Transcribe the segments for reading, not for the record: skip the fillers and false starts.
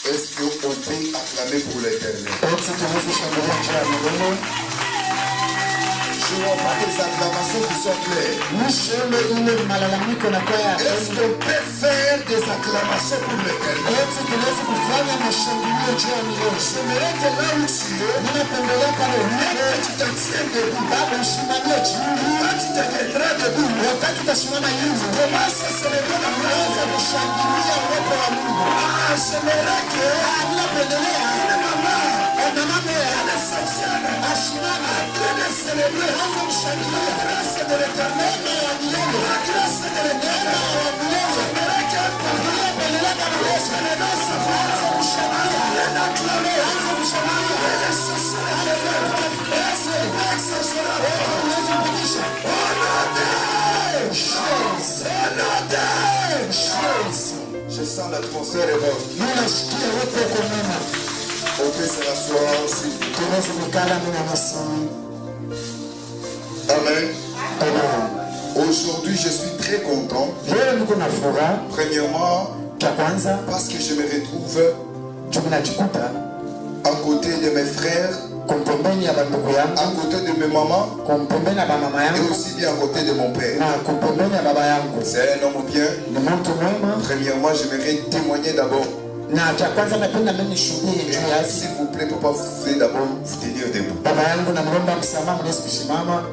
Est-ce qu'on peut acclamer pour l'Éternel? Je vois pas des acclamations qui sont claires. Est-ce qu'on peut faire des acclamations pour l'Éternel? J'aimerais que là où tu es, tu te tiens debout. Quand tu te mettras debout, commence à célébrer la grâce. J'aimerais que une maman, elle est sociale, en train de célébrer la grâce de l'Éternel. La grâce de l'Éternel. J'aimerais que je sens l'atmosphère est bonne. On peut se rasseoir aussi. Amen. Aujourd'hui, je suis très content. Premièrement, parce que je me retrouve à côté de mes frères, à côté de mes mamans, et aussi bien à côté de mon père. C'est un homme bien. Premièrement, j'aimerais témoigner d'abord. S'il vous plaît, papa, vous pouvez d'abord vous tenir debout.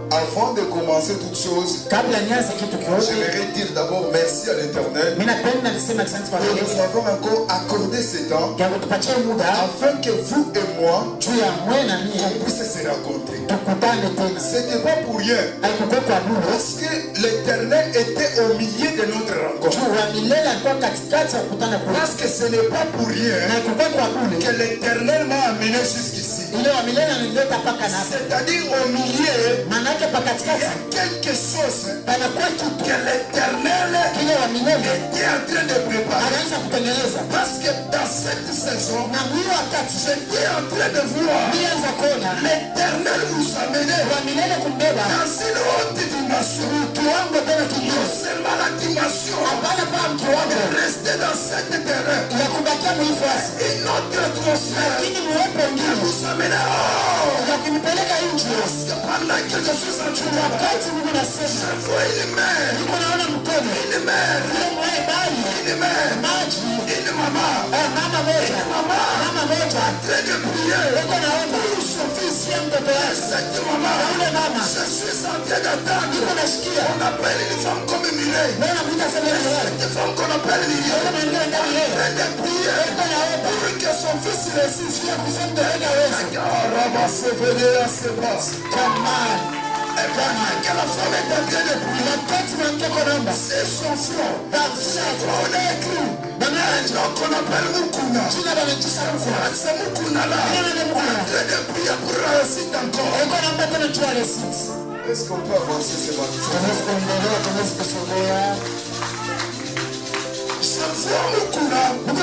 Avant de commencer toute chose, j'aimerais dire d'abord merci à l'Éternel. Nous avons encore accordé ce temps afin que vous et moi, on puisse se rencontrer. Ce n'était pas pour rien. Parce que l'Éternel était au milieu de notre rencontre. Parce que ce n'est pas pour rien que l'Éternel m'a amené jusqu'ici. C'est-à-dire au milieu, il y a quelque chose que l'Éternel était en train de préparer. Parce que dans cette saison, j'étais en train de voir l'Éternel nous amener dans une haute dimension. Non seulement la dimension de rester dans cette terre. Une autre atmosphère qui nous amène parce que pendant que je suis en train de je vois une mère, une maman en train de prier pour son fils. Cette maman, je suis en train d'attendre. On appelle une femme comme Mireille. Cette femme qu'on appelle Mireille. En train de prier pour que son fils réussisse. Que la femme est en train de prier. C'est son front. On a écrit un nom qu'on appelle Mukuna. C'est Mukuna là. En train de prier pour réussir encore. Est-ce qu'on peut avancer ce matin? Je vois Mukuna en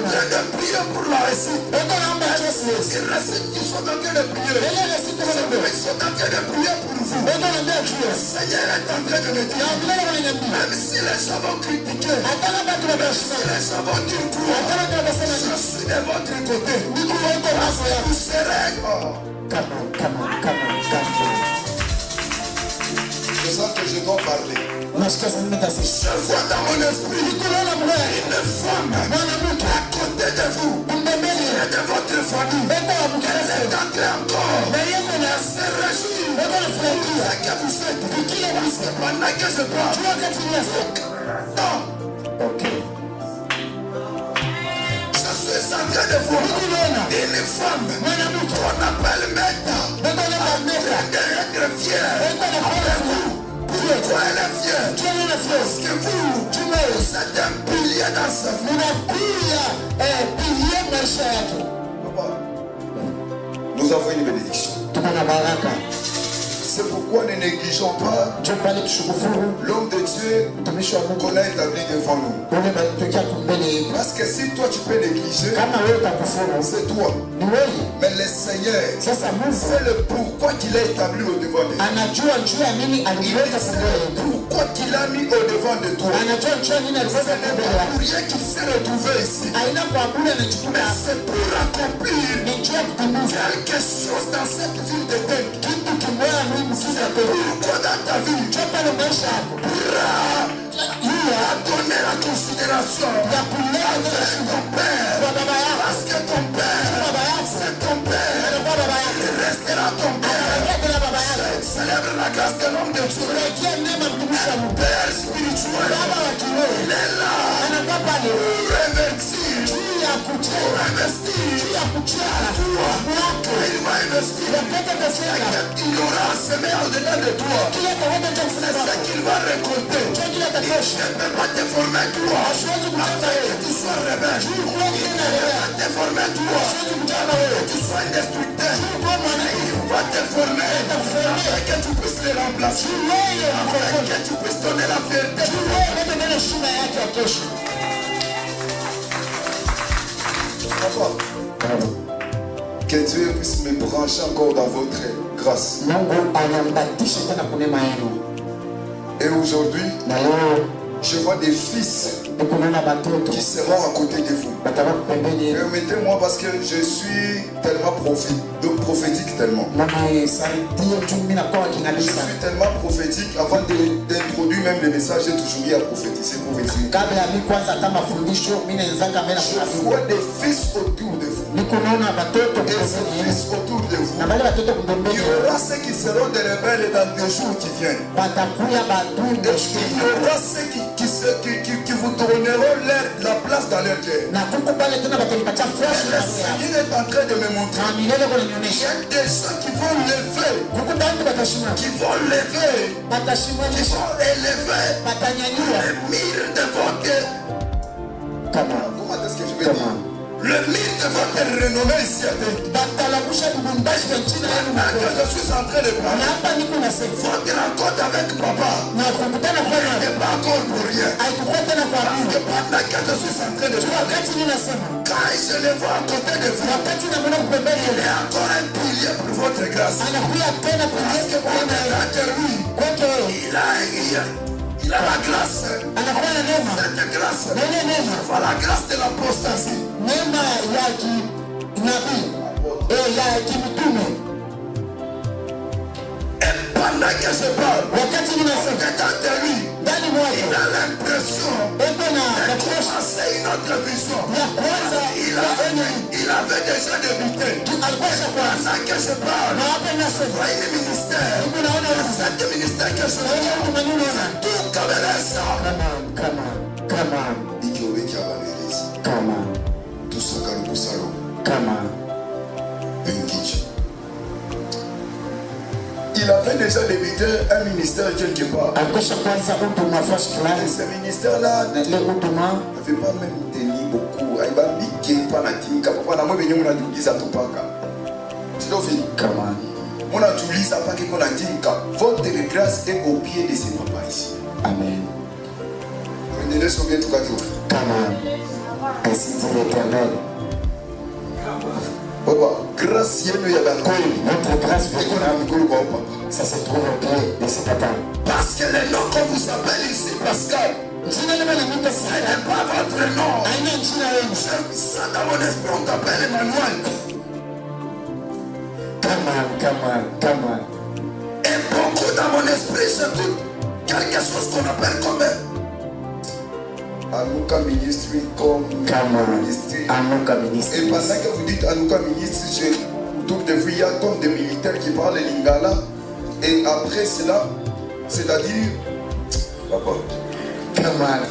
train de prier pour la réussite. Les réussites qui sont en train de prier. Ils sont en train de prier pour vous. Le Seigneur est en train de me dire, même si les gens vont critiquer, même si les gens vont dire quoi, je suis de votre côté. Vous serez. Je sens que je dois parler. Je vois dans mon esprit une femme à côté de vous et de votre famille. Elle est entrée encore à se réjouir de ce que vous faites. Pendant que je parle, non. Je suis en train de voir une femme qu'on appelle Meta en train d'être fière de vous. Pourquoi elle est fière? Parce que vous êtes un pilier dans sa vie. Papa, nous avons une bénédiction. C'est pourquoi ne négligeons pas l'homme de Dieu qu'on a établi devant nous. Parce que si toi tu peux négliger, c'est toi. Mais le Seigneur, c'est le pourquoi qu'il a établi au devant de toi. Pourquoi qu'il a mis au devant de toi. Ce n'est pas pour rien qu'il s'est retrouvé ici. Mais c'est pour accomplir quelque chose dans cette ville de Dieu. C'est pourquoi dans ta vie, à donner la considération avec ton père. Parce que ton père, c'est ton père. Il restera ton père. Célèbre la grâce de l'homme de Dieu. Un père spirituel. Il est là pour investir. Pour investir. Il va investir. Il aura semé au-delà de toi. C'est ce qu'il va récolter. Il ne peut pas te former toi. Afin que tu sois rebelle. Il ne peut pas te former toi. Que tu sois indestructeur. Il va te former. Afin que tu puisses les remplacer. Afin que tu puisses donner la fierté. Papa, que Dieu puisse me brancher encore dans votre grâce. Et aujourd'hui, je vois des fils qui seront à côté de vous. Permettez-moi parce que je suis tellement prophétique tellement. Je suis tellement prophétique avant d'introduire même le message, j'ai toujours dit à prophétiser, prophétiser. Je vois des fils autour de vous. Et ces fils autour de vous, il y aura ceux qui seront des rebelles dans des jours qui viennent. Il y aura ceux qui vous donneront la place dans leur cœur. Le Seigneur est en train de me montrer. Il y a des gens qui vont lever, qui vont élever le mire de votre... Comment est-ce que je vais dire? Le mire de votre renommée ici à terre. Je suis en train de parler. Votre rencontre avec papa n'est pas encore pour rien. Parce que pendant que je suis en train de parler, quand je le vois à côté de vous, il est encore un pilier pour votre grâce. Parce que pendant lui, il a la grâce. Cette grâce, c'est la grâce de l'apostasie. Et pendant que je parle, dedans de lui, il a l'impression de commencer une autre vision. Il avait déjà débuté. Pendant que je parle, je vois un ministère. Cet ministère que je vois, c'est tout comme ça. Il avait déjà débuté un ministère quelque part. Et ce ministère-là n'avait pas même tenu beaucoup. Il va piquer par la team. On a tout lu ça parce qu'on a dit que votre grâce est au pied de ces papas ici. Amen. Prenez-le sur bien tout cas. Ainsi dit l'Éternel. Papa, grâce yenu ya bakoli. Votre grâce ça se trouve au pied de ce papa. Parce que le nom qu'on vous appelle ici, Pascal, ce n'est pas votre nom. Ça dans mon esprit, on t'appelle Emmanuel. Come on. Et beaucoup dans mon esprit, c'est tout quelque chose qu'on appelle comme Anuka Ministry comme ministry. Anuka Ministry. Et pendant que vous dites Anuka Ministry, autour de vous, il y a comme des militaires qui parlent lingala. Et après cela, c'est-à-dire... Papa. Come on.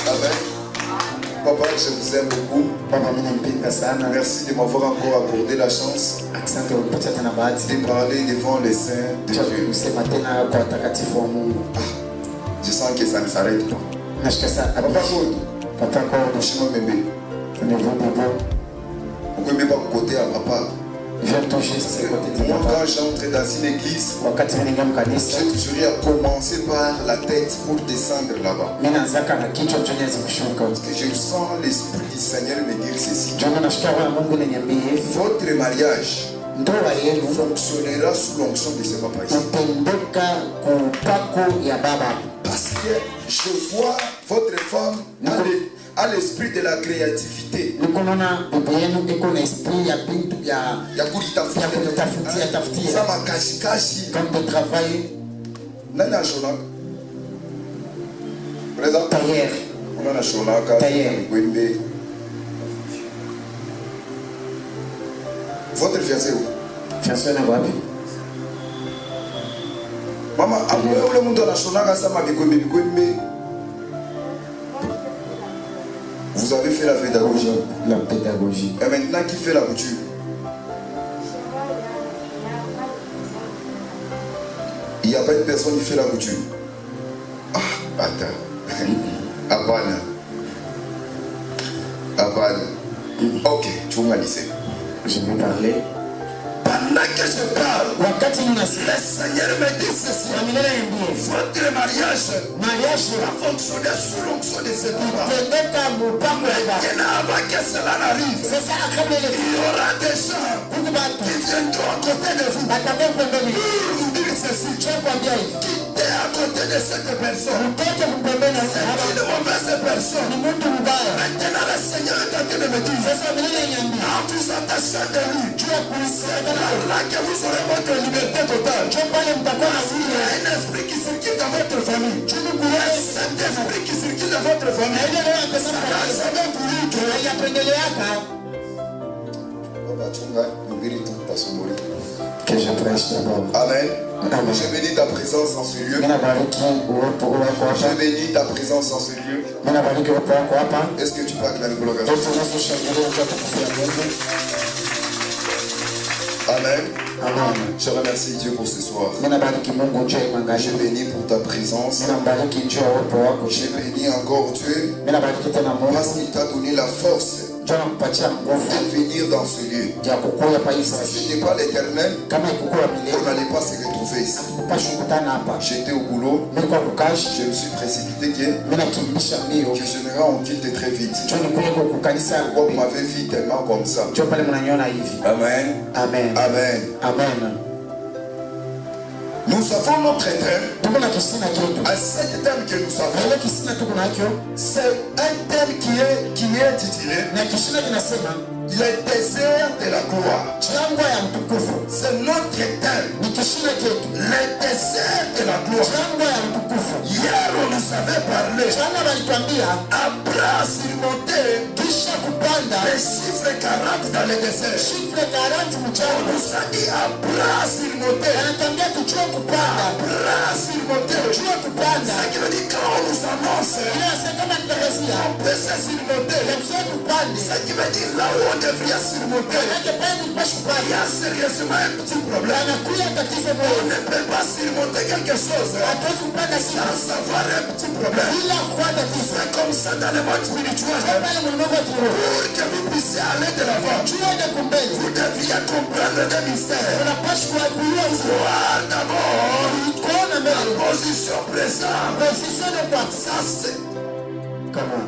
Amen. Papa, je vous aime beaucoup. Merci de m'avoir encore accordé la chance de parler devant les saints de Dieu. Je sens que ça ne s'arrête pas. Papa, je suis bébé. Vous ne pouvez pas côté à papa. Viens toucher ce côté de Moi, papa. quand j'entre dans une église, Wakati mimi ningia mkanisa, j'ai toujours eu à commencer par la tête pour descendre là-bas. mimi naanzaka na kichwa ndio nianze kushuka. Parce que je sens l'Esprit du Seigneur me dire ceci. Ndio nasikia Roho wa Mungu ananiambia Votre mariage ndoa yenu fonctionnera sous l'onction de ce papa ici. utendeka kwa upako ya baba. Parce que je vois votre femme a l'esprit de la créativité. Niko naona bibi yenu iko na esprit ya bintu ya kutafutia Sama kashi. comme de travail Nani ashonaka? Présent. tailleur. On a ashonaka. Tailleur. Gwembe. Votre fiancé où? Fiancé na wapi? Maman, après le monde ashonaka sama bikwembe. Vous avez fait la pédagogie. La pédagogie. Et maintenant, qui fait la couture? Il n'y a pas une personne qui fait la couture. Ah, attends. Abana. Ok, tu vas me laisser. Je vais parler. Pendant que je parle, Wakati ninasema le Seigneur me dit ceci. Votre mariage va fonctionner sous l'onction de ce papa. Maintenant, avant que cela n'arrive, il y aura des gens qui viendront à côté de vous pour vous dire ceci. Quittez à côté de cette personne. C'est une mauvaise personne. Maintenant, le Seigneur est en train de me dire, en vous attachant de lui, c'est là que vous aurez votre liberté totale. Il y a un esprit qui circule dans votre famille. Cet esprit qui circule dans votre famille, ça n'a jamais voulu que je prêche d'abord. Amen. Amen. Je bénis ta présence en ce lieu. Je bénis ta présence en ce lieu. Est-ce que tu peux acclamer pour l'occasion? Amen. Amen. Je remercie Dieu pour ce soir. Je bénis pour ta présence. Je bénis encore Dieu parce qu'il t'a donné la force de venir dans ce lieu. Si ce n'est pas l'Éternel, on n'allait pas se retrouver ici. J'étais au boulot, je me suis précipité que je n'aurais en tilt très vite. On m'avait vu tellement comme ça. Amen. Amen. Amen. Amen. Nous avons notre thème. À cet thème que nous avons, c'est un thème qui est intitulé le désert de la gloire. C'est notre thème. Le désert de la gloire. Hier, on nous avait parlé. Après surmonter les chiffres 40 dans le désert. On nous a dit après surmonter. Ça qui veut dire quand on nous annonce, on peut se surmonter. Ça qui veut dire là où on devrait surmonter, il y a sérieusement un petit problème. On ne peut pas surmonter quelque chose sans avoir un petit problème. C'est comme ça dans le monde spirituel. Pour que vous puissiez aller de l'avant, vous devriez comprendre des mystères. Voir d'abord la position présente. Ça c'est comment?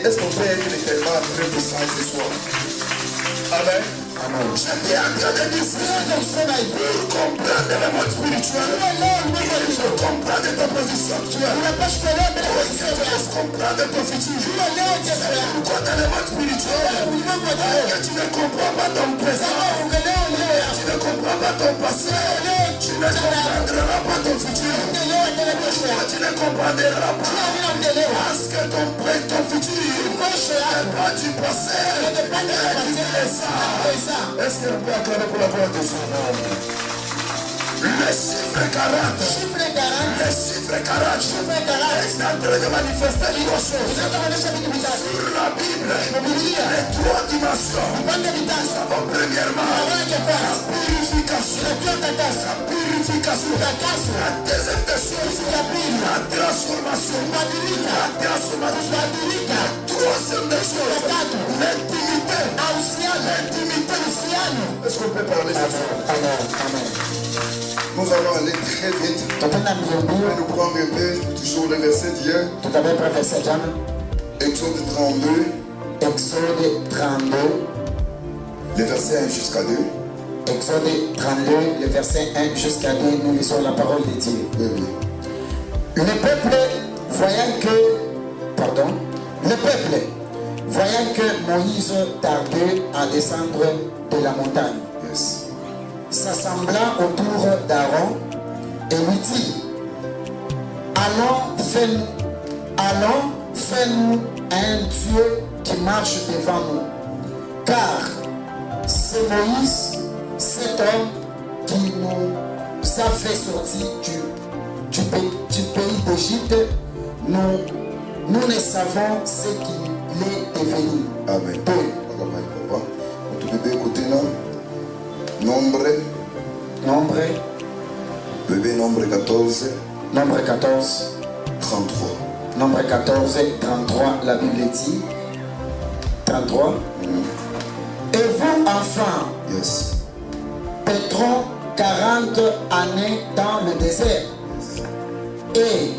Est-ce qu'on peut être tellement très puissant ce soir? Amen. J'étais en train de dire pour comprendre le monde spirituel, il faut comprendre ta position actuelle. Pour que tu puisses comprendre ton futur. Pourquoi dans le monde spirituel, que tu ne comprends pas ton présent, tu ne comprends pas ton passé, tu ne comprendras pas ton futur. Tu ne comprendras pas parce que ton futur n'est pas du passé, et du présent. Est-ce qu'on peut acclamer pour la gloire de son nom? Le chiffre 40. Le chiffre 40. Est en train de manifester une chose. Sur la Bible, les trois dimensions. Nous avons premièrement la purification. La purification. La deuxième des choses, la transformation. La transformation. La troisième des choses, l'intimité. Est-ce qu'on peut parler ce soir? Amen. Nous allons aller très vite. Nous prendre un peu toujours le verset d'hier. Exode 32. Exode 32. Les versets 1 jusqu'à 2. Exode 32, le verset 1 jusqu'à 2, nous lisons la parole de Dieu. Oui. Le peuple, voyant que Moïse tardait à descendre de la montagne, s'assembla autour d'Aaron et lui dit: Allons, fais-nous un Dieu qui marche devant nous, car c'est Moïse, cet homme, qui nous a fait sortir du pays d'Égypte. Nous ne savons ce qu'il est devenu. Amen. Tu peux écouter là. Nombre 14. Nombre 14. 33. Nombre 14, 33, la Bible dit 33. Et vous, enfants, paîtront 40 années dans le désert et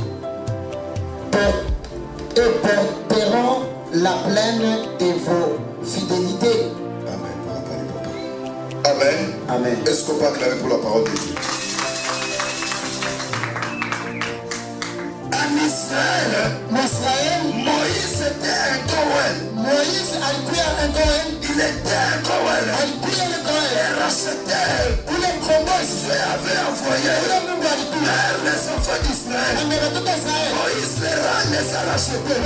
porteront la plaine de vos fidélités. Amen. Est-ce qu'on peut acclamer pour la parole de Dieu? En Israël, Moïse était un Cohen. Il était un Cohen. Et rachetait. Dieu avait envoyé vers les enfants d'Israël. Moïse les a rachetés. Il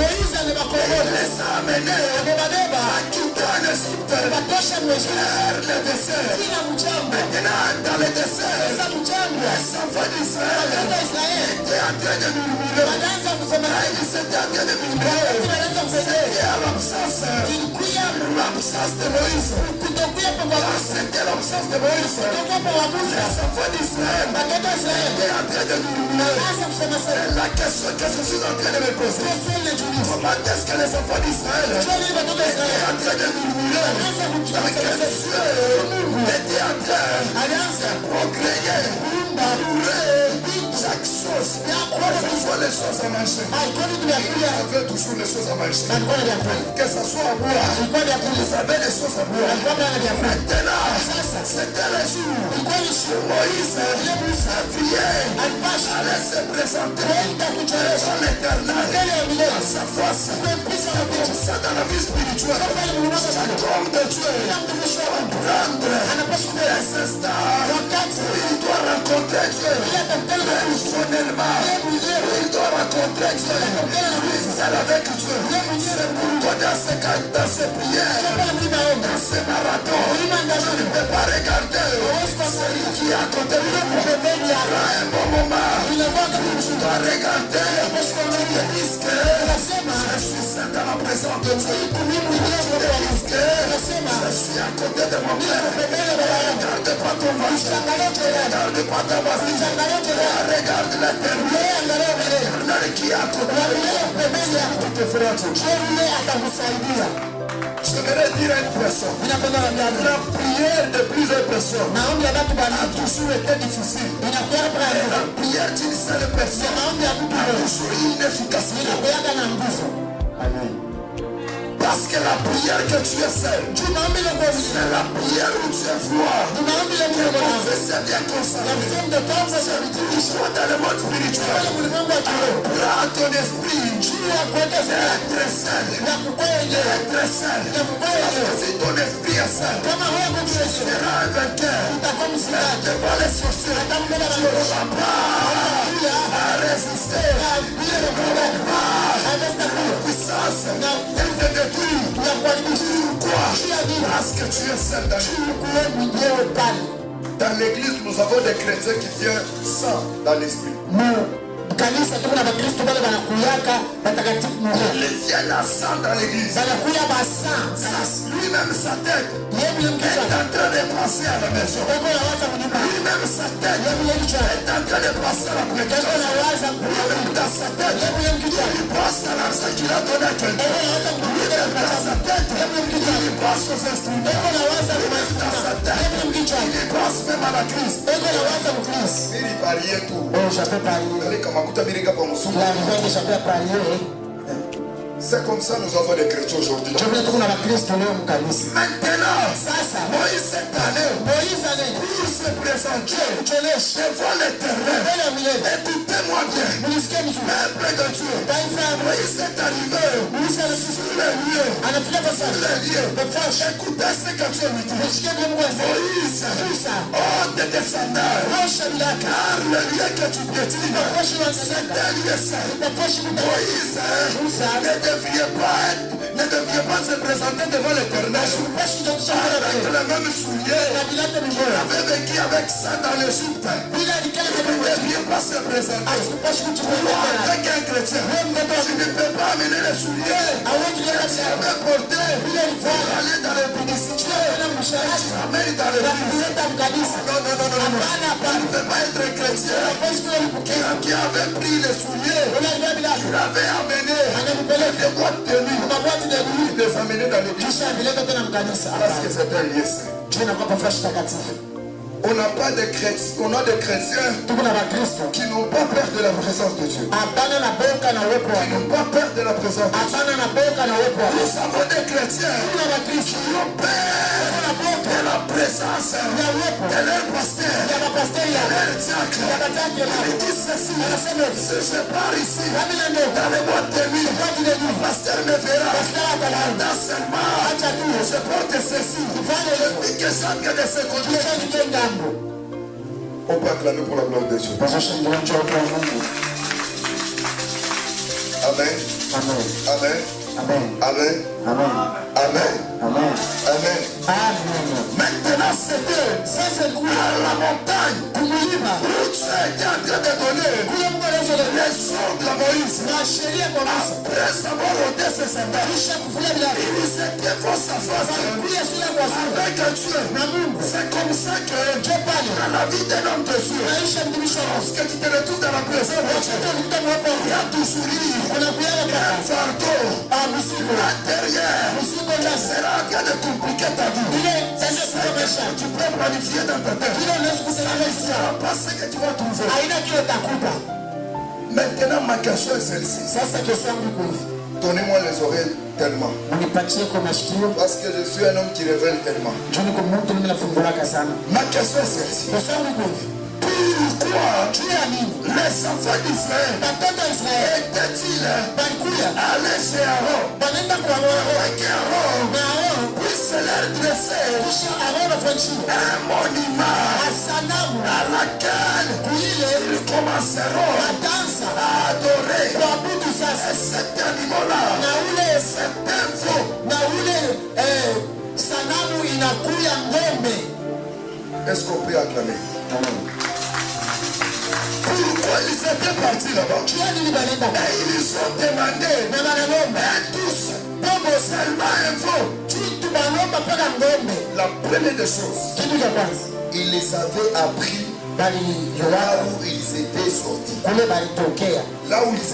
les a amenés à quitter en Égypte vers le désert. Maintenant, dans le désert, les enfants d'Israël étaient en train de murmurer. Ils étaient en train de murmurer. C'était à l'absence de Moïse. C'était l'absence de Moïse. Les enfants d'Israël étaient en train de murmurer. La question que je suis en train de me poser, comment est-ce que les enfants d'Israël étaient en train de murmurer? Dans quel Dieu était en train de procréer, chaque chose. Toujours les choses à manger. Ils avaient toujours les choses à manger. Que ce soit à boire, ils avaient les choses à boire. Maintenant, c'était le jour où Moïse allait se présenter devant l'Éternel à sa face. Ça dans la vie spirituelle, chaque homme de Dieu prendre les instants où il doit rencontrer Dieu. Personnellement, il doit rencontrer Dieu. C'est avec Dieu. C'est pourquoi dans ces prières, dans ces marathons, je ne peux pas regarder celui qui est à côté de moi. Il y aura un bon moment où tu dois regarder et te dis que je suis seul dans la présence de Dieu. Tu te dis que je suis à côté de mon Père. Regarde pas ton voisin. Regarde pas ta voisine. Regarde l'éternel qui est à côté de toi. J'aimerais dire à une personne, la prière de plusieurs personnes a toujours été difficile. La prière d'une seule personne a toujours eu une efficacité. Amen. Parce que la prière que tu es seul, c'est la prière où tu es froid. C'est bien comme ça. Tu choix dans le monde spirituel. Prends ton esprit. Être seul. Être seul. Si ton esprit est seul, tu seras un vainqueur. Devant les sorciers, tu n'auras pas à résister. Tu n'auras pas la puissance. Pourquoi? Parce que tu es seul dans l'église, nous avons des chrétiens qui viennent sans dans l'esprit. Kanisa tuko na Bakristo wale wanakuyaka watakatifu Mungu. Les viennent à sang dans l'église. Wanakuya basa. Lui-même sa tête est en train de passer à la maison. Lui-même sa tête est en train de passer à la prédication. Lui-même dans sa tête il passe à l'argent qu'il a donné à quelqu'un. Lui-même dans sa tête il passe pense aux instruments. Dans sa tête, il pense même à la crise. Il pariait tout. C'est comme ça nous avons des chrétiens aujourd'hui. Maintenant, Moïse cette année, pour se présenter devant l'Éternel, écoutez-moi bien, peuple de Dieu, Moïse est arrivé sur les lieux, écoutez ce que Dieu lui dit. Moïse, ôte tes sandales, car le lieu que tu piétines, c'est un lieu saint. Moïse, ne deviez pas se présenter devant l'Éternel avec les mêmes souliers. Il avait vécu avec ça dans l'Égypte. Il ne deviez pas se présenter. Avec un chrétien, tu ne peux pas amener les souliers que tu avais portés pour aller dans les publicités. Tu ramènes dans l'église. Non. Tu ne peux pas être un chrétien qui avait pris les souliers. Tu l'avais amené. Des boîtes de nuit. Il les amenait dans l'église. Parce que c'est un lieu saint. On n'a pas de chrétiens, on a des chrétiens qui n'ont pas peur de la présence de Dieu. Qui n'ont pas peur de la présence de Dieu. Nous avons des chrétiens qui ont peur de la présence de leur pasteur, de leur diacre. Ils disent ceci: si je pars ici dans les boîtes de nuit, le pasteur me verra. Dans seulement je porte ceci. Je dis que chacun de ces côtés. On peut acclamer pour la gloire de Dieu. Amen. Maintenant, c'est à la montagne où tu as été en train de donner les ordres à Moïse. Après avoir ôté ses sandales, il s'était face à face avec Dieu. C'est comme ça que Dieu parle dans la vie d'un homme de Dieu. Lorsque tu te retrouves dans la présence de Dieu, il y a toujours un fardeau intérieur. Sera en train de compliquer ta vie. Tu peux planifier dans ta tête. Ça ne sera pas ce que tu vas trouver. Maintenant, ma question est celle-ci. Donnez-moi les oreilles tellement. Parce que je suis un homme qui révèle tellement. Ma question est celle-ci. Pourquoi les enfants d'Israël étaient-ils allés chez Aaron avec Aaron puisse leur dresser un monument à laquelle ils commenceront à adorer cet animal-là, cet info. Est-ce qu'on peut acclamer? Pourquoi ils étaient partis là-bas? Et ils ont demandé tous seulement un veau. La première des choses, ils les avaient appris là où ils étaient sortis. Là où ils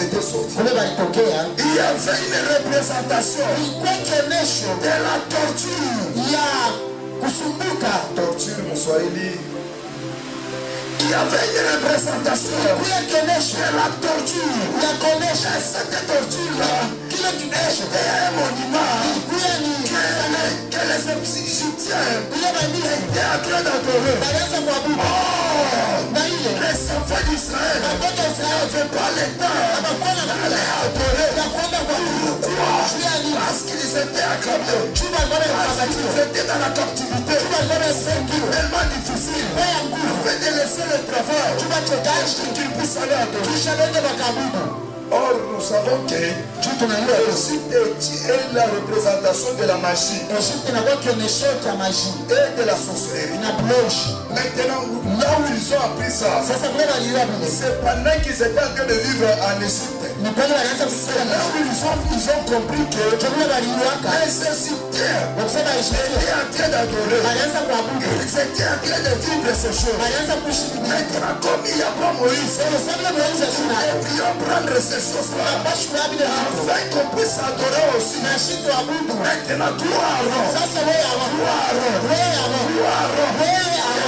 étaient sortis. Il y avait une représentation de la torture. Torture, mon Swahili. Il y avait une représentation de la torture. Et cette torture-là était un monument que les Égyptiens étaient en train d'adorer. Les enfants d'Israël n'avaient pas le temps d'aller adorer. Pourquoi? Parce qu'ils étaient acclamés. Parce qu'ils étaient dans la captivité. C'est tellement difficile. Faites de laisser le travail qu'il puisse aller adorer. Or, nous savons que l'Égypte est la représentation de la magie et de la sorcellerie. Maintenant, là où ils ont appris ça, c'est pendant qu'ils étaient en train de vivre en Égypte. C'est là où ils ont compris que les Égyptiens étaient en train d'adorer. Ils étaient en train de vivre ces choses. Maintenant, comme il n'y a pas Moïse, ils devront prendre ces choses-là. Afin qu'on puisse adorer aussi. Maintenant, toi, Aaron.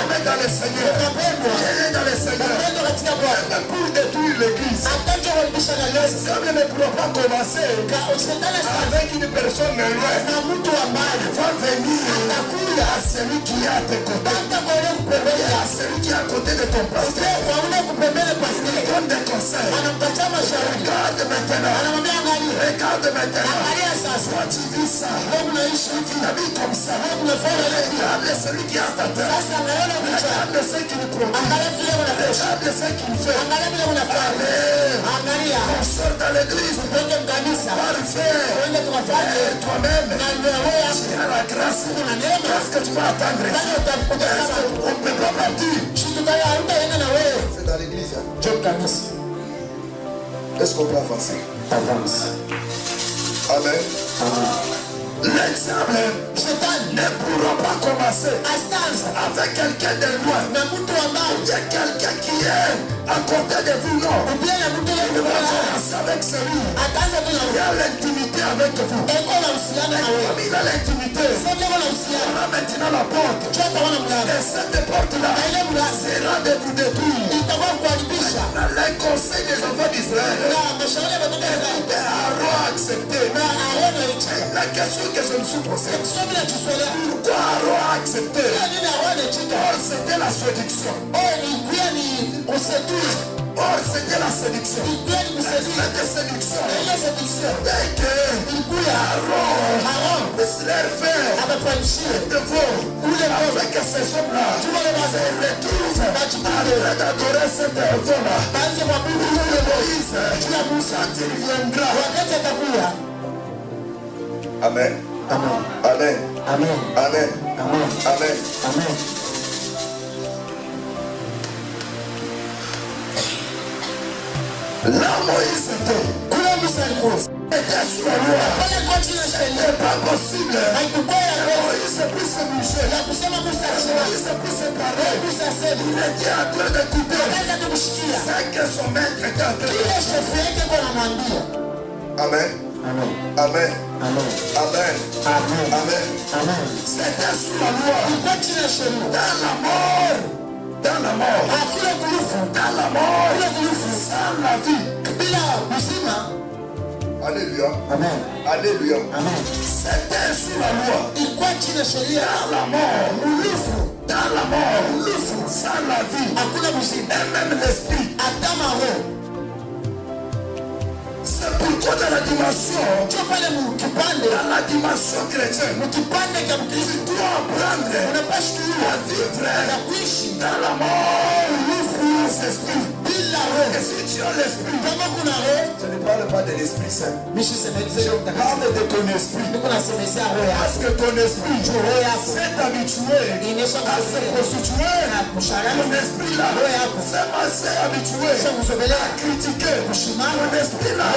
Viens dans le Seigneur. Viens dans le Seigneur. Même pour détruire l'église. Ça ne pourra pas commencer avec une personne loin. Il va venir à celui qui est à tes côtés. À celui qui est à côté de ton pasteur. Donne des conseils. Regarde maintenant. Regarde maintenant. Toi tu vis ça. Tu t'habilles comme ça. Regarde celui qui est à ta tête. Regarde ce qu'il produit. Regarde ce qu'il fait. Allez. On sort dans l'église. Parfait. Toi-même. Tu as la grâce. Qu'est-ce que tu vas attendre ici? On ne peut pas partir. C'est dans l'église. Est-ce qu'on peut avancer? Avance. Amen. L'examen ne pourra pas commencer avec quelqu'un de loin. Il y a quelqu'un qui est à côté de vous, non. Il va commencer avec celui qui a l'intimité avec vous. Et comme il a l'intimité, on a maintenant la porte. Et cette porte-là sera de vous détruire. Les conseils des enfants d'Israël, Aaron a accepté. La question que je me suis posée, pourquoi Aaron a accepté? Or, c'était la séduction. Or, c'était la séduction. Cette séduction. Dès que Aaron puisse leur faire de vous, avec ces hommes-là, se retrouvent après d'adorer cet œuvre-là. Moïse, quand il viendra. Amen. Amen. Amen. Amen. Amen. Amen. Amen. Amen. Là, Moïse était sous la loi. Ce n'est pas possible. Moïse puisse bouger. Moïse puisse parler. Il était en train d'écouter ce que son maître était en train de dire. Amen. Amen. Amen. Amen. Amen. Amen. Amen. Amen. C'était sous la loi. Dans la mort. Dans la mort. Dans la mort. Sans la vie. Alléluia. Amen. Alléluia. Amen. C'était sous la loi. Dans la mort. Dans la mort. Sans la vie. Et même l'esprit. C'est pourquoi dans la dimension chrétienne, tu dois apprendre à vivre dans la mort sans esprit. Et si tu as l'esprit, je ne parle pas de l'Esprit Saint. Je parle de ton esprit. Parce que ton esprit s'est habitué à se prostituer. Ton esprit là s'est habitué à critiquer. Ton esprit là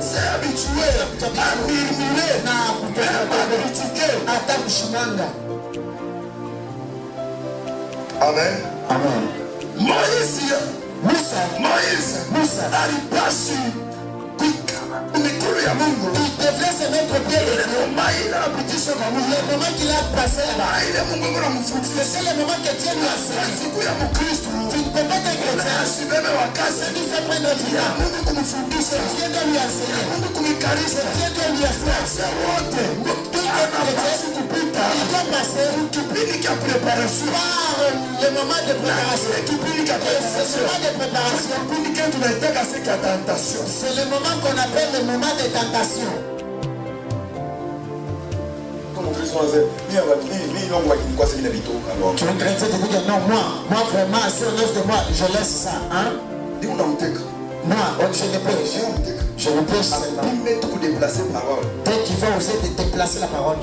s'est habitué à murmurer, même à critiquer. Amen. Amen. Moïse alipa sur mikolo ya Mungu. Le moment il a apitisha kwa Mungu. Le moment qu'il a passé là-bas. Ile Mungu mwana mfundisha. C'est le moment que Dieu lui a fait. Siku ya Mkristo. Tu ne peux pas te chrétien. Asibebe wakati. Il fait prendre du temps. Mungu kumfundisha. Dieu doit lui enseigner. Mungu kumikarisha. Dieu doit lui enseigner. C'est wote. Tout chrétien kupita. Il doit passer. Kipindi cha préparation. Par le moment de préparation. Kipindi cha préparation. Le moment de préparation. Kipindi que tunaitaka siku ya tentation. C'est le moment qu'on appelle le moment de tentation. Tu es chrétien, tu dis que non, moi vraiment, si on laisse de moi, je laisse ça. Hein? Moi, je ne prêche. Je ne prêche seulement. Dès qu'il va oser de déplacer la parole,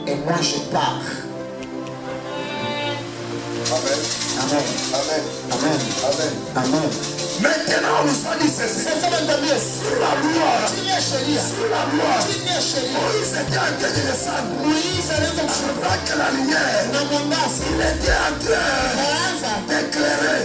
et moi je pars. Amen. Amen. Amen. Amen. Amen. Amen. Maintenant, on nous a dit ceci. Sur la loi. Sur la loi. Moïse était en train de descendre. Avec la lumière. Il était en train d'éclairer.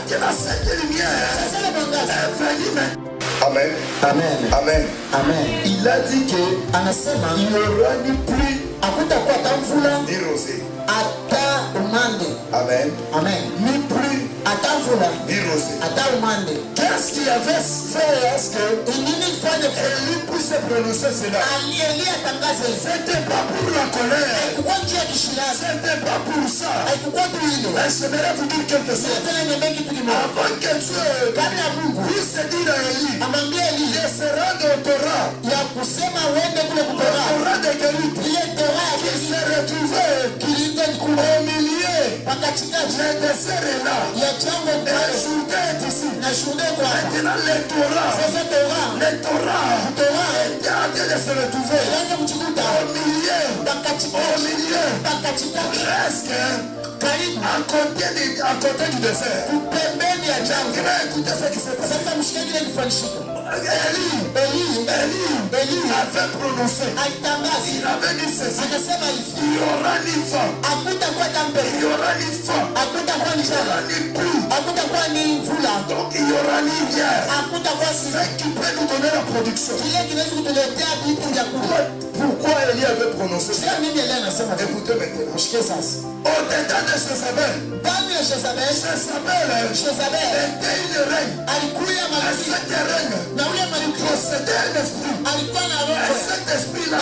Que la sainte lumière est venue maintenant. Amen. Amen. Amen. Amen. Il a dit que Anasema il n'y aura ni pluie hakutakuwa hata mvula ni rosée. hata umande. Amen. Amen. Ni pluie Hata mvula ni rosée. hata umande. Qu'est-ce qui avait fait à ce que Nini fanye Élie puisse prononcer cela? Elia atangaze hivi. C'était pas pour la colère. Haikuwa njia ya kishilazi. C'était pas pour ça. Haikuwa tu hilo. Mais j'aimerais vous dire quelque chose. Tena niambie kitu kimoja. Avant que Dieu Kabla ya Mungu puisse dire à Élie, amwambie Elia il se rende au Torah, ya kusema uende kule au kutoka Torah de Guérite, ile Torah qui se retrouvait kilinde au milieu pakatikati du désert là. ya chango Et pale le Jourdain est ici. na shuhudia kwa hapa. Maintenant, le Torah Sasa Torah était en train de se retrouver ilianza kuchikuta au milieu, pakatikati presque karibu à côté du désert. pembeni ya chango. Écoutez ce qui s'est passé. Sasa mshikaji ile kifanyishika Élie avait prononcé, alitangaza il avait dit ceci, akasema hivi, il y aura ni vent, hakutakuwa il tambe, y aura ni vent, hakutakuwa il y njaa, aura ni pluie, hakutakuwa ni mvula, donc il y aura ni rivière. hakutakuwa Ce qui peut nous donner la production. kile kinaweza kutuletea vitu vya kula. Pourquoi Élie avait prononcé ça? Sio mimi Elia nasema hivi. Écoutez maintenant. Mshike sasa. Au-dedans de Jézabel, Ndani ya Jezabel Jézabel était une reine. alikuya Et malkia cette reine na ule malkia possédait un esprit. alikuwa na Et roho cet esprit-là,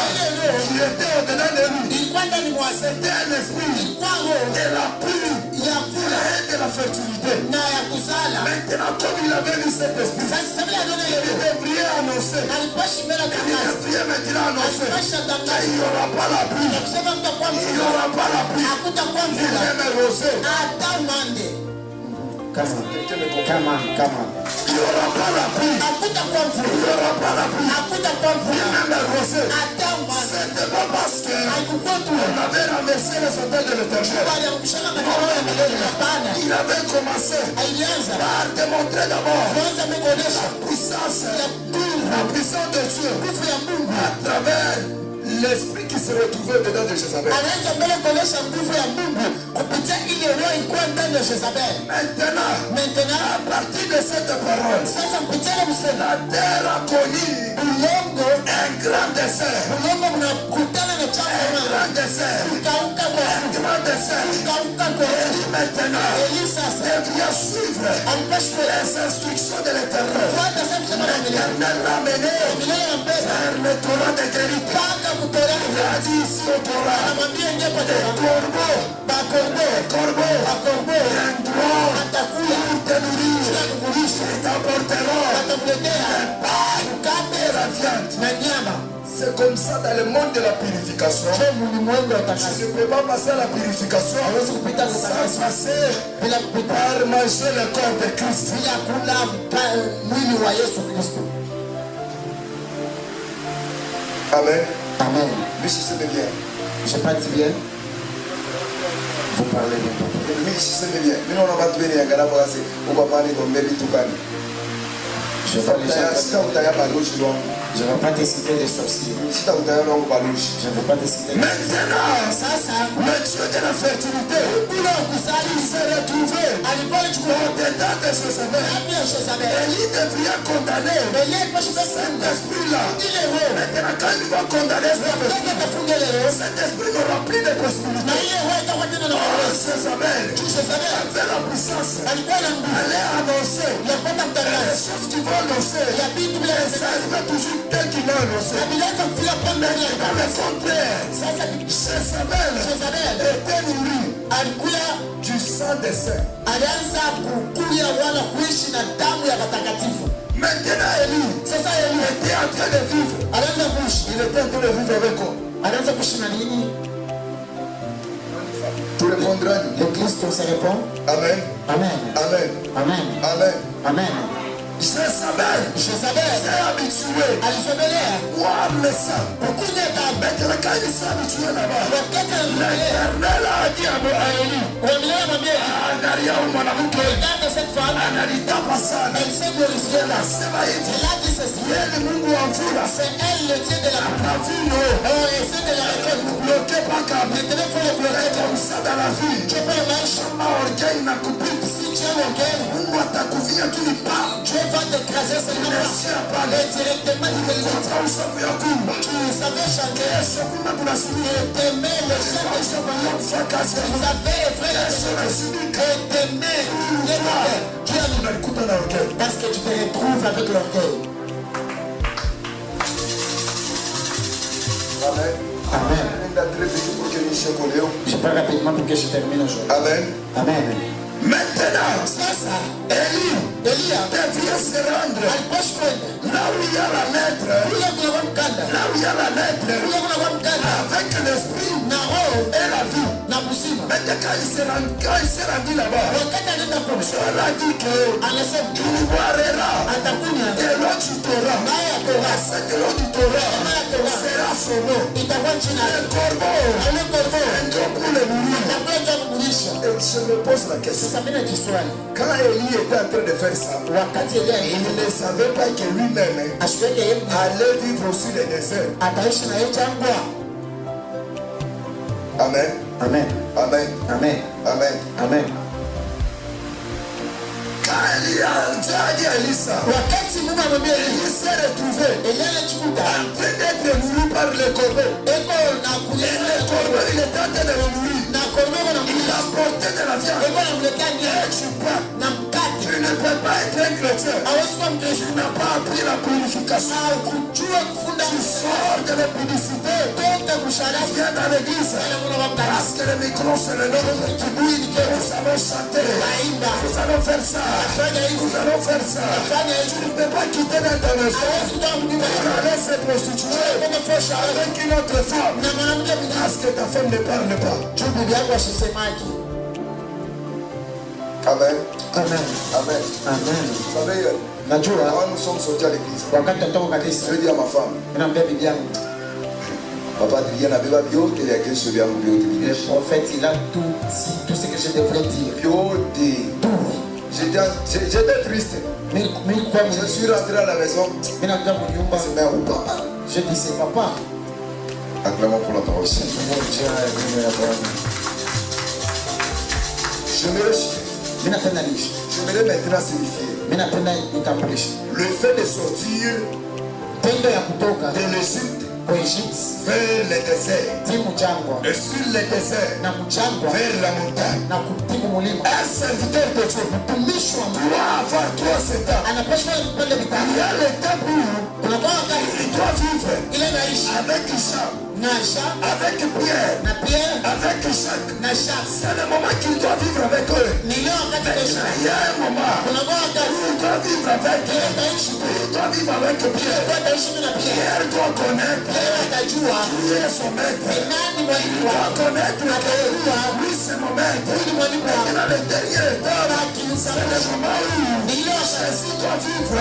qui était au-dedans de lui, ilikuwa ndani mwake, c'était un esprit ilikuwa roho de la pluie ya kula et de la fertilité. na ya kuzala. Maintenant, comme il avait vu cet esprit, Sasa sabila adone il leo devrait annoncer. alipashi mbele Il tangaza, devrait maintenant annoncer alipashi qu'il tangaza n'y aura pas la pluie. na kusema mtakuwa Il n'y mvula, aura pas la pluie. hakutakuwa Il mvula même rosée. hata umande. Il n'y aura pas la pluie. Hakutakuwa Il mvula, n'y aura pas la pluie. hakutakuwa Il mvula même rosée. hata umande. C'était pas parce que Haikukuwa tu on avait ramassé les appels de l'éternel. waliangushana maneno ya milele. Hapana, Il avait commencé alianza par démontrer d'abord kwanza kuonyesha la puissance de Dieu nguvu ya Mungu. à travers l'esprit qui se retrouvait dedans de Jézabel. Anaanza mbele kuonyesha nguvu ya Mungu kupitia ile roho ilikuwa ndani ya Jezabel. Maintenant, à partir de cette parole, Sasa kupitia ile msemo, la terre a connu ulongo un grand désert. ulongo unakutana na Un chango grand désert. ukauka kwa Un grand désert. ukauka kwa Et maintenant, Eli. Sasa devient suivre alipashwa les instructions de l'éternel. fuata sasa kusema na milele L'éternel l'a mené milele na mbele vers le Torah de Guérite. mpaka kutolewa. Il a dit ici au Torah, Anamwambia ingia kwa les Torah, corbeaux, bakorbo bakorbo viendront atakuya pour te nourrir. kila kukulisha, Ils t'apporteront atakuletea mkate la viande. na nyama. C'est comme ça dans le monde de la purification. Je ulimwengu wa Je utakaso ne peux pas passer à la purification hawezi kupita sans utakaso passer bila kupita par manger le corps de Christ. bila kula mwili wa Yesu Kristo. Amen. Amen. Réussissez bien. Je pas dit bien. Vous parlez bien. Réussissez bien. Nous on va te venir à Gala Brasé. On va parler comme Baby Toukani. Je vais les Si tu as pas louche, je ne vais pas te citer des sorciers. si tu as pas louche. Je ne vais pas te citer. Maintenant, Sasa le Dieu de la fertilité, ule ukuzali il s'est retrouvé alipochukua au-dedans de Jézabel. ndani ya Jezabel. Élie devrait condamner Elia alipashika cet esprit-là. ile roho. Maintenant, quand il va condamner cet esprit, Kaka kafunga ile roho cet esprit n'aura plus de na possibilité. ile roho itakuwa tena na uwezo. Jézabel Jezabel avait la puissance. alikuwa na nguvu Allait annoncer ya kwenda les kutangaza choses qui vont annoncer. ya vitu vile Ça arrive toujours tel qu'il a annoncé. abilianza kufika pande ya Dans le contraire, sasa. Jézabel Jezabel était nourri alikuya du sang des saints. alianza kukulia wala kuishi na damu ya watakatifu. Maintenant, Élie Sasa Elia était en train de vivre. alianza kuishi, Il était en train de vivre avec quoi? alianza kuishi na nini? Tu répondras. Le Kristo se répond Amen. amen, Amen. amen, Amen. amen. Jézabel Jezabel s'est habitué alizogelea à boire le sang. kukunywa damu. Maintenant, quand il s'est habitué là-bas, Wakati anazogelea l'Éternel a dit à Élie, wamilele mwambie angalia huyu mwanamke regarde cette femme, analitapa sana. elle s'est glorifiée là. Anasema hivi, Elle a dit ceci, yeye ni Mungu wa mvula. c'est elle le Dieu de la pluie. Mavuno Oh, et c'est de la récolte. bloqué mpaka Maintenant, il faut le bloquer. comme ça dans la vie. Tu peux le maisha. Kama orgueil na kupita, Si tu as l'orgueil, Mungu atakuvia tu ni pale. Dieu va t'écraser seulement et directement tu te limites. Tu savais chanter et t'aimer le chef de chef. Vous avez effrayé le chef et t'aimer Dieu a parce que tu te retrouves avec l'orgueil. Amen. Amen. Je parle rapidement pour que je termine aujourd'hui. Amen. Amen. Maintenant, Sasa, Élie Elia devient se rendre alipaswa kwenda là où il y a la lettre, kule kuna mkanda, là où il y a la lettre, kule kuna mkanda avec l'esprit na roho et la vie. na kusima. Maintenant, quand il s'est rendu là-bas, Wakati anaenda kule Dieu a dit que anasema tu boiras atakunywa de l'eau du Torah. naye atora C'est de l'eau du Torah sera son nom. itakuwa jina Le corbeau, ale korbo un jour pour le nourrir. atakuwa ndio kumlisha. Et je me pose la question. Sasa mimi najiswali Quand Élie était en train de faire ça, wakati Elia il ne savait pas que lui-même ashweke yeye allait vivre aussi le désert. ataishi na yeye jangwa. Amen. Amen. Amen. Amen. Amen. Amen. Quand Élie a dit à Elisa, Wakati Mungu amwambia Elia il s'est retrouvé Elia anajikuta en train d'être nourri par le corbeau. eko na Et kulia le corbeau, il était en train de le nourrir. na korbo na Il kulia a porté de la viande. eko na mletea Et ndio tu pas. na mkate. Tu ne peux pas être un chrétien. Hawezi kuwa Mkristo Tu n'as pas appris la purification. au kujua kufunda Sors de l'épidicité. toka kusharafu Viens dans l'église. na mwana wa Parce kanisa que le micro, c'est le nom. kibui ni kero Nous allons chanter. naimba Nous allons faire ça. fanya hivi Nous allons faire ça. fanya Tu hivi ne peux pas quitter ta maison hawezi kutoka mnyumba pour aller se prostituer kwenye fosha avec une autre femme. na mwanamke mwingine Parce que ta femme ne parle pas. juu bibi yako asisemaje. Amen. Amen. Amen. Amen. Vous savez, Najua quand nous sommes sortis à l'église, wakati natoka kanisa je dis à ma femme, naambia bibi yangu papa dit, n'avait pas bio, il y a quelque chose bien bio. le prophète il a tout ce que je devrais dire. Bio de. J'étais triste. Mimi kwa Je suis rentré à la maison. mimi nakuja kunyumba C'est bien ou papa. je dis c'est papa. Acclamons pour la parole. Mimi napenda nishi. J'aimerais maintenant signifier Mimi napenda nitambulishe. le fait de sortir Tendo ya kutoka de l'Égypte kwa Egypt vers le désert timu jangwa et sur le désert na mjangwa vers la montagne. na kutimu mulima. Un serviteur de Dieu Mtumishi wa Mungu doit avoir 3 étapes. anapaswa kupanda Il y mitano. a l'étape où Kuna kwa wakati il doit vivre ile naishi avec Jean, na Jean avec Pierre, na Pierre avec Jacques. na Jacques. C'est le moment qu'il doit vivre avec eux. Ni leo wakati Mais naishi. il y a un moment Kuna kwa où wakati il doit vivre avec ile eux. naishi Il doit vivre avec Pierre. kwa naishi na Pierre. Pierre doit connaître Pierre atajua qui est son maître. ni nani mwalimu Il doit wake. connaître que lui c'est mon maître. Huyu ni mwalimu wake. Maintenant le dernier étape, c'est le moment où Ni leo Jésus doit vivre.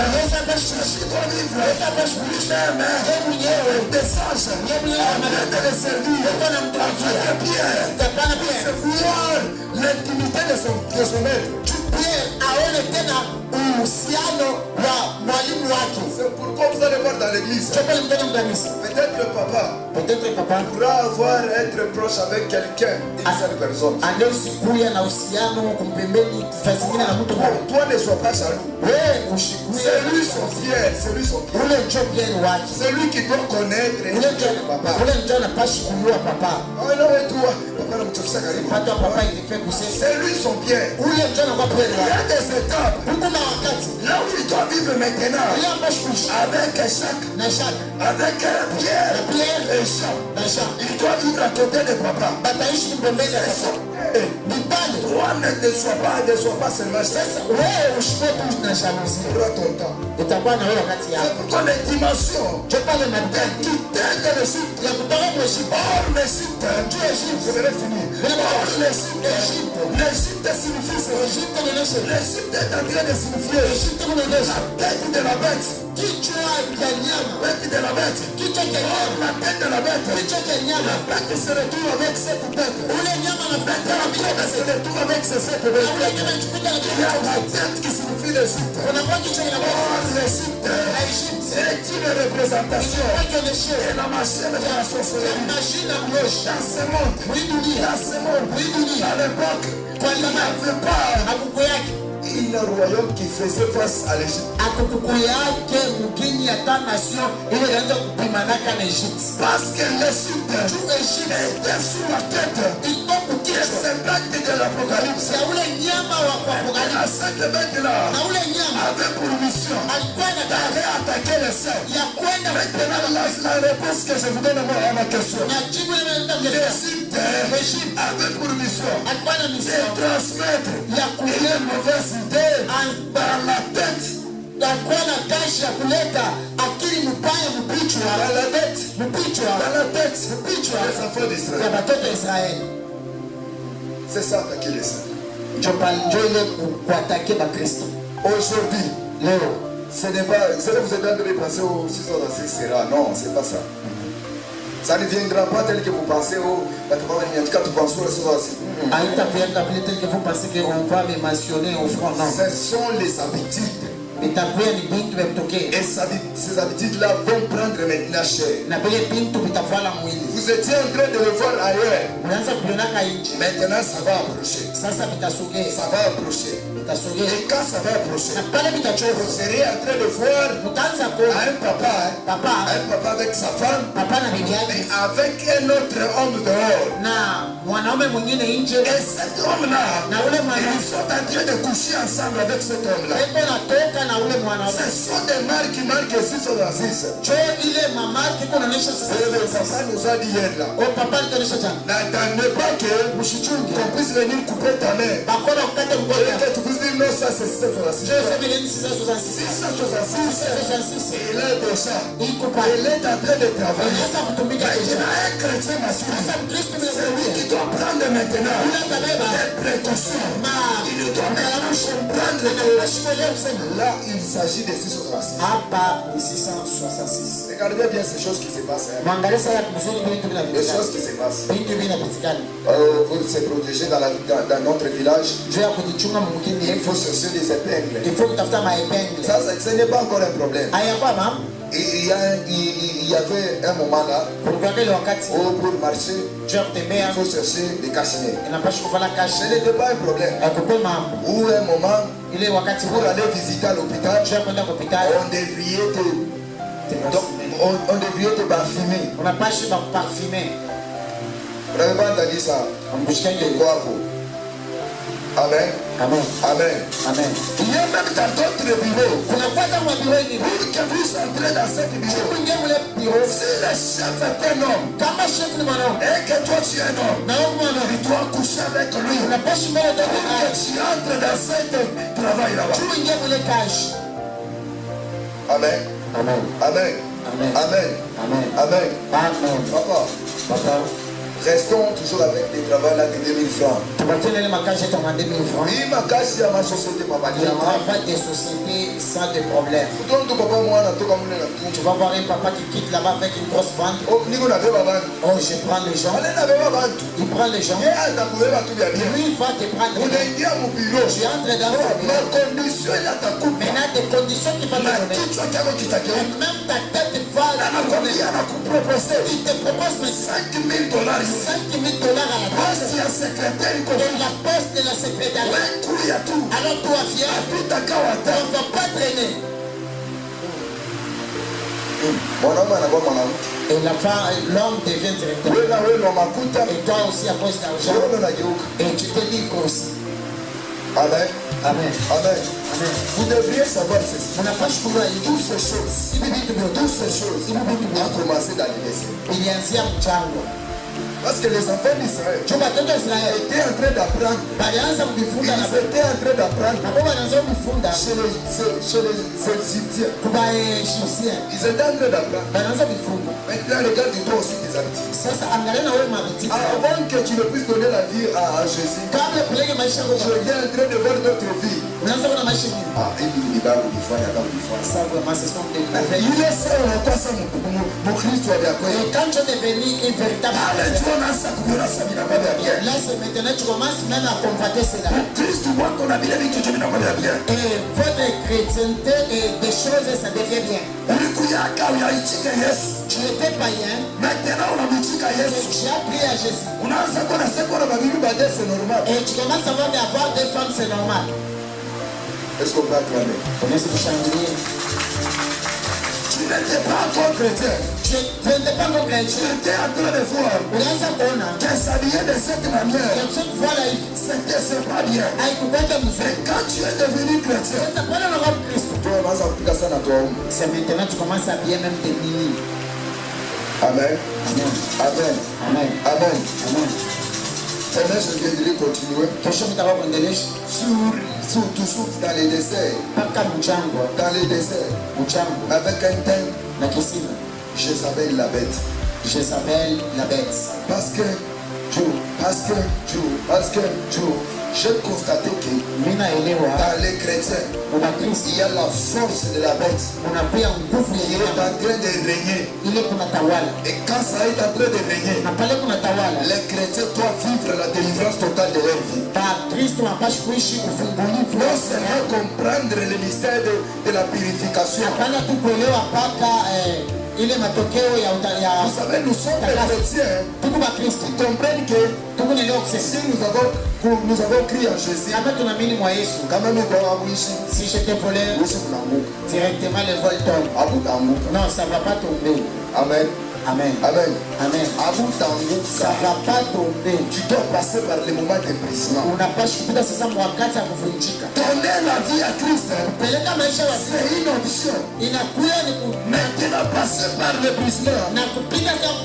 Jésus doit vivre lui-même yeye mwenyewe des sages en train de le servir. Avec Pierre, tapana Pierre. c'est voir l'intimité de son maître. Pierre aone tena uhusiano wa mwalimu wake. C'est pourquoi vous allez voir dans l'église. Chopele mtoto mkanisa. Peut-être le papa Peut-être papa pourra être proche avec quelqu'un d'une seule personne. anaweza kuya na uhusiano kumpembeni saa zingine na mtu mmoja. Toi ne sois pas jaloux. Wewe ushikuye C'est lui son fier, c'est lui son fier. ule njo Pierre wake. C'est lui qui doit connaître et éduquer le papa. Ule njo anapashi kujua papa. Oh non, et toi, papa ne me trouve ça carrément. Pata papa ilifaa kusema. C'est lui son Pierre. Ule njo anakuwa Pierre Il y wake. a des étapes Huko na wakati là où il doit vivre maintenant ile ambashi kuishi avec Jacques, na Jacques avec Pierre na Pierre et Jean. na Jean Il doit vivre à côté de papa. bataishi pembeni ya papa. Ni pale Toi ne sois pas seulement sasa ça. wewe ushike tu na jalousie. Tu auras ton temps. Itakuwa na wewe wakati C'est yako. pourquoi les dimensions Je parle de maintenant quitter de l'Égypte. ya kutoka kwa Egypte. Hors l'Égypte, Dieu Égypte, je vais finir. Hors l'Égypte, l'Égypte signifie ce Egypte inaonyesha L'Égypte est en train de signifier Egypte inaonyesha la tête de la bête. kichwa cha nyama, Tête de la bête. kichwa cha nyama, La tête de la bête. kichwa cha nyama. La bête se retrouve avec cette tête. Ule nyama La anapata bête se retrouve avec ces sept na ule bêtes. nyama anachukua na Il y a kichwa. la tête qui signifie l'Égypte. Kuna kwa kichwa inakuwa Hors l'Égypte na Egypte. est une représentation Kwa kionyesha de la machine de la sorcellerie. mashine ya mloshi Dans ce monde, hii dunia, dans ce monde, hii dunia à l'époque, kwa il zamani n'avait pas mabubu yake un royaume qui faisait face à l'Égypte. Parce que l'Égypte était sous la tête des serpents de l'Apocalypse. La sainte bête là avait pour mission d'aller attaquer les saints. Maintenant, la réponse que je vous donne à ma question. L'Égypte avait pour mission de transmettre une mauvaise idée dans la tête. Dans la tête des enfants d'Israël. C'est ça attaquer les saints. Aujourd'hui, ce n'est pas. Vous êtes en train de penser au 606 sera. Non, c'est pas ça. Ça ne viendra pas tel que vous pensez au. En tout cas, tu penses au 606. Ce sont les habitudes. Et ces habitudes-là vont prendre maintenant cher. Vous étiez en train de le voir ailleurs. Maintenant, ça va approcher. Ça va approcher. Et quand ça va approcher, vous serez en train de voir un papa avec sa femme, mais avec un autre homme dehors. Et cet homme-là, ils sont en train de coucher ensemble avec cet homme-là. Ce sont des marques qui marquent 606. Papa nous a dit hier là. N'attendez pas qu'on puisse venir couper ta main. Et que tu puisses dire non, ça c'est 666. 666. Il est déjà. Il est en train de travailler. Il y a un chrétien masculin. C'est lui qui doit prendre maintenant les précautions. Il doit prendre les. Là, il s'agit de 666. Regardez bien ces choses qui se passent. Les choses qui se passent. Pour se protéger dans notre village, il faut chercher des épingles. Ça, ce n'est pas encore un problème. Il y avait un moment là où pour marcher, il faut chercher des cachemires. Ce n'était pas un problème. Ou un moment, pour aller visiter à l'hôpital, on devrait te parfumer. Vous n'avez pas entendu ça? Amen. Amen. Amen. Amen. Il y a même dans d'autres bureaux. Pour que vous entrez dans cette bureau, si le chef est un homme et que toi tu es un homme, tu dois coucher avec lui. Pour que tu entres dans ce travail là-bas. Amen. Amen. Amen. Amen. Amen. Amen. Amen. Amen. Papa. Restons toujours avec des travaux là de 2000 francs. Tu vas tenir ma cage et ton 2000 francs. Oui, ma cage est à ma société, papa. Je travaille des sociétés sans de problème. Tu vas voir un papa qui quitte là-bas avec une grosse bande. Oh, je prends les gens. Il prend les gens. Lui, il va te prendre. Tu entres dans ma condition est là, ta coupe. Maintenant, des conditions qui vont te donner. Et même ta tête va il te propose $5 000 à la poste. Dans la poste de la secrétaire. Alors toi viens. On ne va pas traîner. Et l'homme devient directeur. Et toi aussi à cause d'argent. Et tu te livres aussi. Amen. Amen. Amen. Amen. Vous devriez savoir ceci. On n'a pas Toutes ces choses ont commencé dans l'IBC. il y a un siam chango. Parce que les enfants d'Israël étaient en train d'apprendre. Ils étaient en train d'apprendre chez les Égyptiens. Ils étaient en train d'apprendre. Maintenant, regarde-toi aussi tes habitudes. Avant que tu ne puisses donner la vie à Jésus, tu es en train de voir d'autres vies. Il est seul en toi, ça mon Christ, tu as bien. Et quand tu es devenu une véritable là, c'est maintenant tu commences même à convoiter cela. Et votre chrétienté et des choses, ça devient bien. Tu étais païen. Tu as pris à Jésus. Et tu commences à voir avoir des femmes, c'est normal. Est-ce qu'on peut acclamer? Unaweza kushangilia. Tu n'étais pas encore chrétien. Tu n'étais pas encore chrétien. Tu étais en train de voir. Unaanza kuona. Tu s'habillais de cette manière. Voilà hivi. C'est pas bien. Haikupata mzuri. Mais quand tu es devenu chrétien, Sasa pale unakuwa Mkristo. tu commences à appliquer ça dans toi. C'est maintenant tu commences à bien même définir. Amen. Amen. Amen. Amen. Amen. Amen. Maintenant, je viendrai continuer. Kesho mtakapoendelesha Toujours dans les desserts. mpaka mchango. Dans les desserts. Mchango. Avec un thème. Na kisima. Jézabel la bête. Jézabel la bête. Parce que j'ai constaté que dans les chrétiens, il y a la force de la bête qui est en train de régner. Et quand ça est en train de régner, les chrétiens doivent vivre la délivrance totale de leur vie. Non seulement comprendre le mystère de la purification. Vous savez, nous sommes des chrétiens qui comprennent que si nous avons crié en Jésus, quand même si j'étais voleur, directement le vol tombe. Non, ça ne va pas tomber. Amen. Amen. Amen. Amen. Ça ne va pas tomber. Tu dois passer par les moments d'épuisement. Donner la vie à Christ, c'est une option. Maintenant, passer par l'épuisement,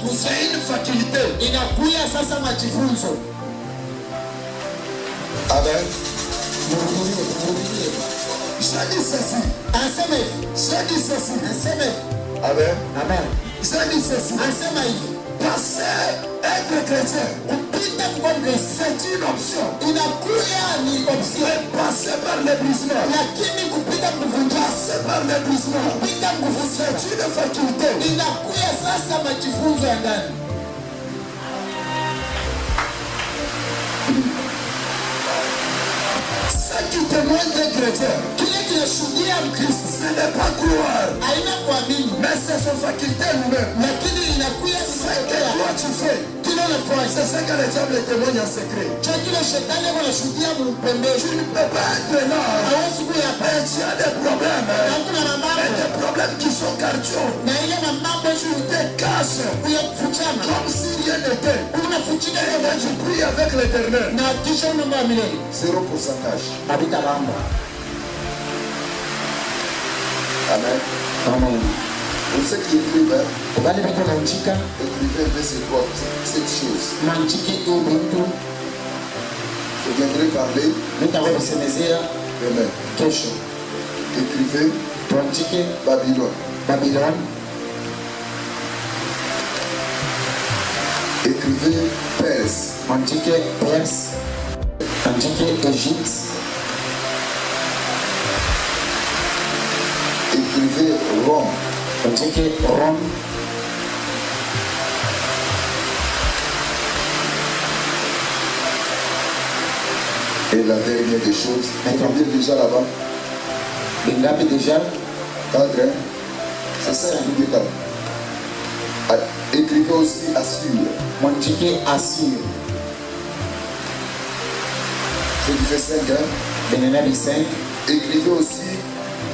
c'est une faculté. Amen. J'ai dit ceci. J'ai dit ceci. Amen. Amen. J'ai dit ceci. Passer, être chrétien, c'est une option. Mais passer par l'épuisement, passer par l'épuisement, c'est une faculté. Ce qui témoigne des chrétiens, ce n'est pas croire, mais c'est son faculté lui-même. Ce que toi tu fais, c'est ce que le diable témoigne en secret. Tu ne peux pas être là, mais tu as des problèmes, et des problèmes qui sont cardio. Tu te caches comme si rien n'était. Et tu pries avec l'Éternel. 0%. Amen. Amen. Pour ceux qui écrivent, écrivez un peu cette chose. Je viendrai parler demain. Écrivez Babylone. Écrivez Perse. Égypte. Écrivez Rome. Rome. Et la dernière des choses, combien déjà là-bas? Déjà 4, hein? C'est ça, écrivez aussi Assur. C'est du fait 5, hein? Écrivez aussi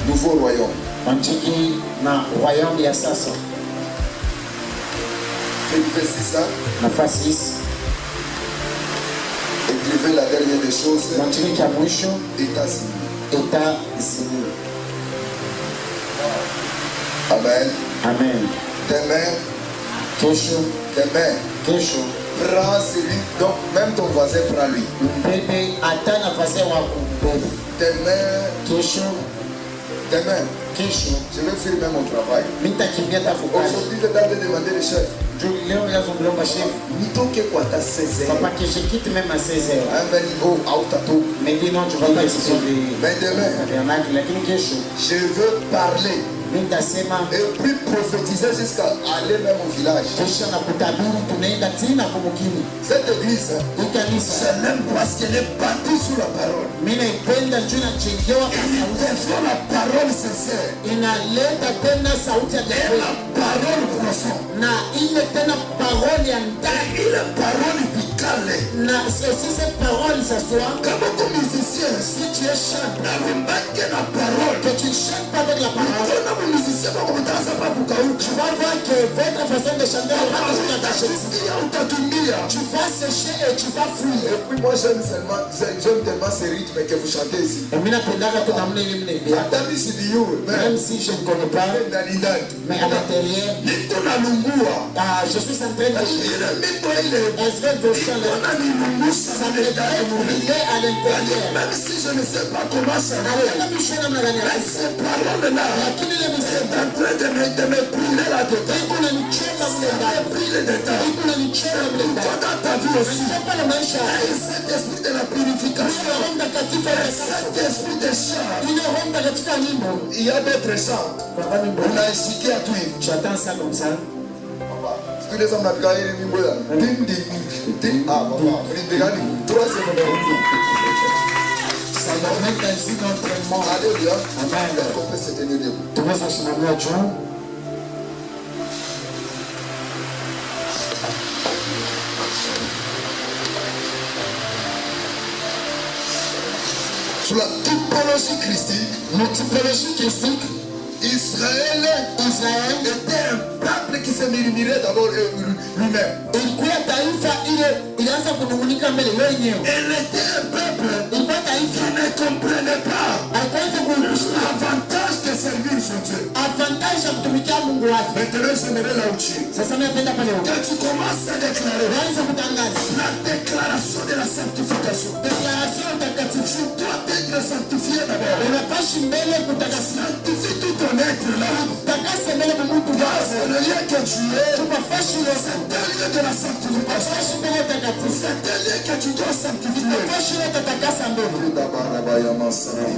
Nouveau Royaume. royaume ya sasa. C'est du fait 6. Écrivez la dernière des choses. États-Unis. Amen. Amen. Demain. Prends celui, donc même ton voisin prend lui. Demain, je vais faire même mon travail. Aujourd'hui, je dois demander le chef. Nitoke kwa ta 16 heures. Papa, que je quitte même à 16 heures. Mais dis non, tu vas pas essayer de... Mais demain, je veux parler. Et puis prophétiser jusqu'à aller même au village. Cette église, je l'aime parce qu'elle est bâtie sur la parole. Il défend la parole sincère. Et la parole profonde. Et il est parole efficace. ikale. Si cette parole s'assoit, Kama uko musicien, si tu es chanteur, narumbake na parole. que tu ne chantes pas avec la parole, Kuna musicien bako mtaanza pa kukauka. tu vas voir que votre façon de chanter va toujours t'attacher. Utatumia. Tu vas sécher et tu vas fuir. Et puis moi j'aime tellement ces rythmes que vous chantez ici. Et mina pendaka to namna ile mne bia. Atami si diyo, Même si je ne connais pas, ndani ndani. mais à l'intérieur, Niko na lungua. je suis en train de Ile mito ile. est vos chants là. Ona ni lungusa Ça me fait briller à l'intérieur. Même si je ne sais pas comment ça va. Nataka mishona mna gani. Mais ces paroles-là Lakini ile est misemo en train de me brûler là-dedans. iko na michoma mle De ndani. brûler dedans. Iko na michoma mle ndani. Toi dans ta vie aussi. Sio pale maisha. Et cet esprit de la Ile purification. Roho Mtakatifu Et anataka. cet esprit de chant. Ile Roho Mtakatifu ya nyimbo. Il y a d'autres chants. Kwa sababu nyimbo On a expliqué à tout. tu attends ça comme ça. Sikiliza mnapiga ile nyimbo ya ding ding ding. Ah baba, mlipigani. Troisième numéro. Ça va mettre ainsi notre monde. Alléluia. Amen. Est-ce qu'on peut se tenir debout? Tunaweza simamia juu. Sur la typologie christique, Nos typologies christiques, Israël Israël était un peuple qui se murmurait d'abord lui-même. ilikuwa taifa ile ilianza kunung'unika mbele wenyewe. Elle était un peuple Ilikuwa qui taifa ne comprenait pas haikuanza kuishi l'avantage de servir son Dieu. avantage ya kutumikia Mungu wake. Maintenant, j'aimerais là où tu es. Sasa napenda pale huko. Quand tu commences à déclarer Unaanza kutangaza la déclaration de la sanctification, declaration takatifu. tu dois être sanctifié d'abord. Unapashi mbele kutakasa. Sanctifie tout ton être là. Takasa mbele kwa Mungu Parce wako. que le lieu que tu es, Tupafashi ile c'est un lieu de la sanctification. Tupafashi mbele takatifu. C'est un lieu que tu dois sanctifier. Tupafashi ile takasa mbele. Dabarabaya masani.